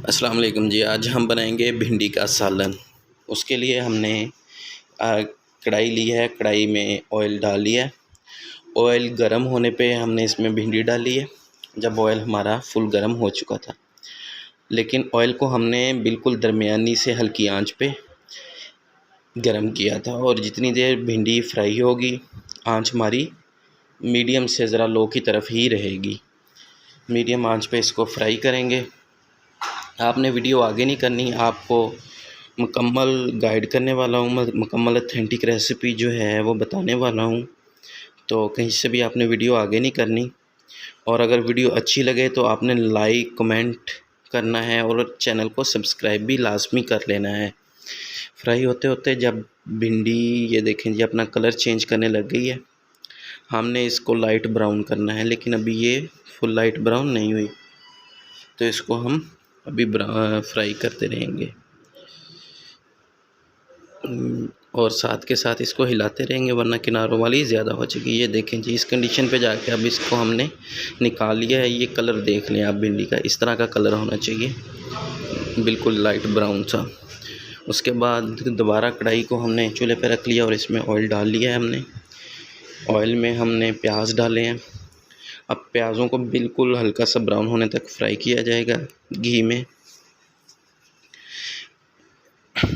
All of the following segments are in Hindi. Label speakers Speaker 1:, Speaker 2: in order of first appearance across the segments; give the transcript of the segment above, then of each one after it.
Speaker 1: अस्सलाम वालेकुम जी। आज हम बनाएंगे भिंडी का सालन। उसके लिए हमने कढ़ाई ली है। कढ़ाई में ऑयल डाल लिया है। ऑयल गर्म होने पे हमने इसमें भिंडी डाली है। जब ऑयल हमारा फुल गर्म हो चुका था, लेकिन ऑयल को हमने बिल्कुल दरमियानी से हल्की आंच पे गर्म किया था, और जितनी देर भिंडी फ्राई होगी आंच हमारी मीडियम से ज़रा लो की तरफ ही रहेगी। मीडियम आंच पे इसको फ्राई करेंगे। आपने वीडियो आगे नहीं करनी, आपको मुकम्मल गाइड करने वाला हूँ, मुकम्मल ऑथेंटिक रेसिपी जो है वो बताने वाला हूँ। तो कहीं से भी आपने वीडियो आगे नहीं करनी, और अगर वीडियो अच्छी लगे तो आपने लाइक कमेंट करना है और चैनल को सब्सक्राइब भी लाजमी कर लेना है। फ्राई होते होते जब भिंडी ये देखें जी अपना कलर चेंज करने लग गई है, हमने इसको लाइट ब्राउन करना है, लेकिन अभी ये फुल लाइट ब्राउन नहीं हुई, तो इसको हम अभी फ्राई करते रहेंगे और साथ के साथ इसको हिलाते रहेंगे, वरना किनारों वाली ज़्यादा हो जाएगी। ये देखें जी, इस कंडीशन पे जाके अब इसको हमने निकाल लिया है। ये कलर देख लें आप, भिंडी का इस तरह का कलर होना चाहिए, बिल्कुल लाइट ब्राउन सा। उसके बाद दोबारा कढ़ाई को हमने चूल्हे पे रख लिया और इसमें ऑयल डाल लिया है हमने। ऑयल में हमने प्याज डाले हैं। अब प्याज़ों को बिल्कुल हल्का सा ब्राउन होने तक फ्राई किया जाएगा घी में,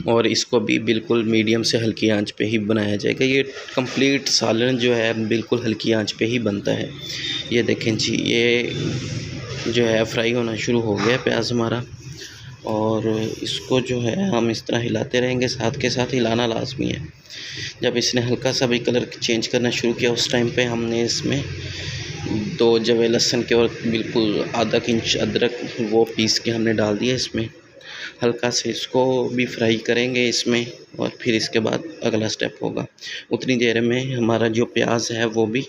Speaker 1: और इसको भी बिल्कुल मीडियम से हल्की आंच पे ही बनाया जाएगा। ये कंप्लीट सालन जो है बिल्कुल हल्की आंच पे ही बनता है। ये देखें जी, ये जो है फ्राई होना शुरू हो गया प्याज हमारा, और इसको जो है हम इस तरह हिलाते रहेंगे, साथ के साथ हिलाना लाजमी है। जब इसने हल्का सा भी कलर चेंज करना शुरू किया, उस टाइम पे हमने इसमें 2 जवे लहसुन के और बिल्कुल आधा इंच अदरक वो पीस के हमने डाल दिया इसमें। हल्का से इसको भी फ्राई करेंगे इसमें, और फिर इसके बाद अगला स्टेप होगा। उतनी देर में हमारा जो प्याज है वो भी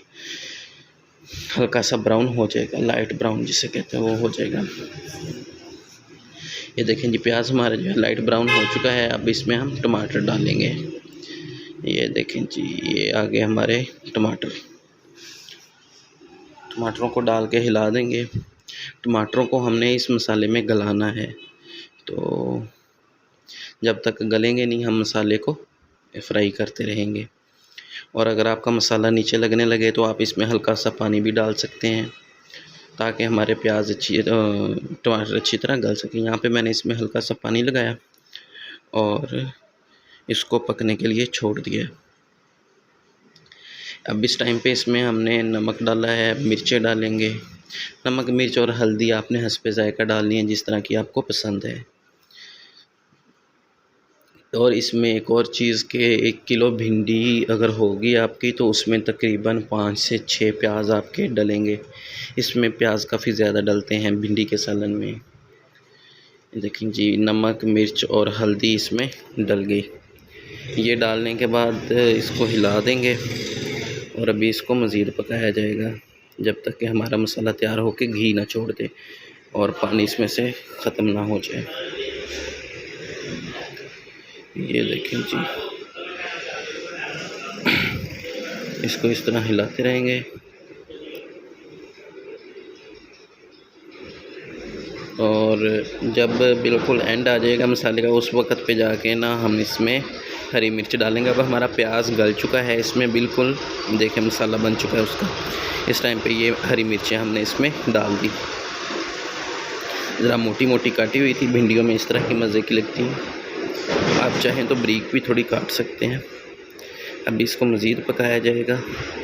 Speaker 1: हल्का सा ब्राउन हो जाएगा, लाइट ब्राउन जिसे कहते हैं वो हो जाएगा। ये देखें जी, प्याज हमारा जो है लाइट ब्राउन हो चुका है। अब इसमें हम टमाटर डालेंगे। ये देखें जी, ये आगे हमारे टमाटर, टमाटरों को डाल के हिला देंगे। टमाटरों को हमने इस मसाले में गलाना है, तो जब तक गलेंगे नहीं हम मसाले को फ्राई करते रहेंगे। और अगर आपका मसाला नीचे लगने लगे तो आप इसमें हल्का सा पानी भी डाल सकते हैं, ताकि हमारे प्याज टमाटर अच्छी तरह गल सकें। यहाँ पे मैंने इसमें हल्का सा पानी लगाया और इसको पकने के लिए छोड़ दिया। अब इस टाइम पे इसमें हमने नमक डाला है, मिर्चें डालेंगे। नमक, मिर्च और हल्दी आपने हस्बे ज़ायक़ा डालनी है, जिस तरह की आपको पसंद है। और इसमें एक और चीज़ के 1 किलो भिंडी अगर होगी आपकी, तो उसमें तकरीबन 5 से 6 प्याज आपके डलेंगे। इसमें प्याज काफ़ी ज़्यादा डलते हैं भिंडी के सालन में। देखें जी, नमक, मिर्च और हल्दी इसमें डल गई। ये डालने के बाद इसको हिला देंगे, और अभी इसको मज़ीद पकाया जाएगा जब तक कि हमारा मसाला तैयार होकर घी ना छोड़ दे और पानी इसमें से ख़त्म ना हो जाए। ये देखें जी, इसको इस तरह हिलाते रहेंगे, और जब बिल्कुल एंड आ जाएगा मसाले का, उस वक़्त पे जाके ना हम इसमें हरी मिर्च डालेंगे। अब हमारा प्याज गल चुका है इसमें, बिल्कुल देखें मसाला बन चुका है उसका। इस टाइम पे ये हरी मिर्चें हमने इसमें डाल दी। ज़रा मोटी मोटी काटी हुई थी, भिंडियों में इस तरह की मज़े की लगती हैं। आप चाहें तो बारीक भी थोड़ी काट सकते हैं। अभी इसको मज़ीद पकाया जाएगा,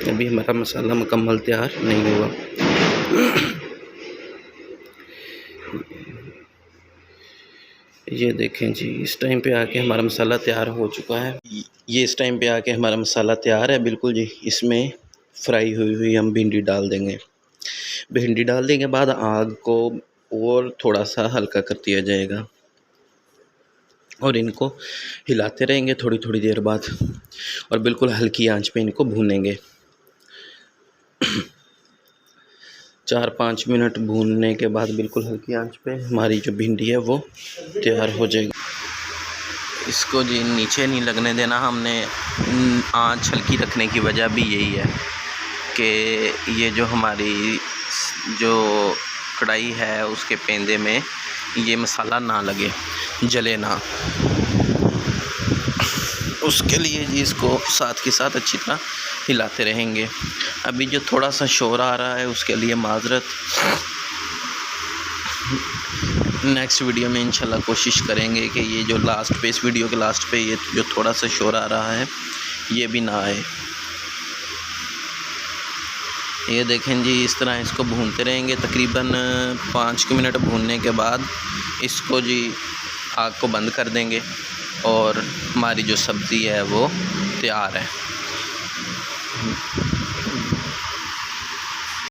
Speaker 1: अभी हमारा मसाला मुकम्मल तैयार नहीं हुआ। ये देखें जी, इस टाइम पे आके हमारा मसाला तैयार हो चुका है। ये इस टाइम पे आके हमारा मसाला तैयार है बिल्कुल जी। इसमें फ्राई हुई हम भिंडी डाल देंगे। भिंडी डालने के बाद आग को और थोड़ा सा हल्का कर दिया जाएगा, और इनको हिलाते रहेंगे थोड़ी थोड़ी देर बाद, और बिल्कुल हल्की आंच पे इनको भूनेंगे। 4-5 मिनट भूनने के बाद बिल्कुल हल्की आंच पे हमारी जो भिंडी है वो तैयार हो जाएगी। इसको जी नीचे नहीं लगने देना हमने। आंच हल्की रखने की वजह भी यही है कि ये जो हमारी जो कढ़ाई है उसके पेंदे में ये मसाला ना लगे, जले ना, उसके लिए जी इसको साथ के साथ अच्छी तरह हिलाते रहेंगे। अभी जो थोड़ा सा शोर आ रहा है उसके लिए माज़रत। नेक्स्ट वीडियो में इंशाल्लाह कोशिश करेंगे कि ये जो लास्ट पे, इस वीडियो के लास्ट पे ये जो थोड़ा सा शोर आ रहा है ये भी ना आए। ये देखें जी, इस तरह इसको भूनते रहेंगे। तकरीबन 5 मिनट भूनने के बाद इसको जी आग को बंद कर देंगे और हमारी जो सब्ज़ी है वो तैयार है।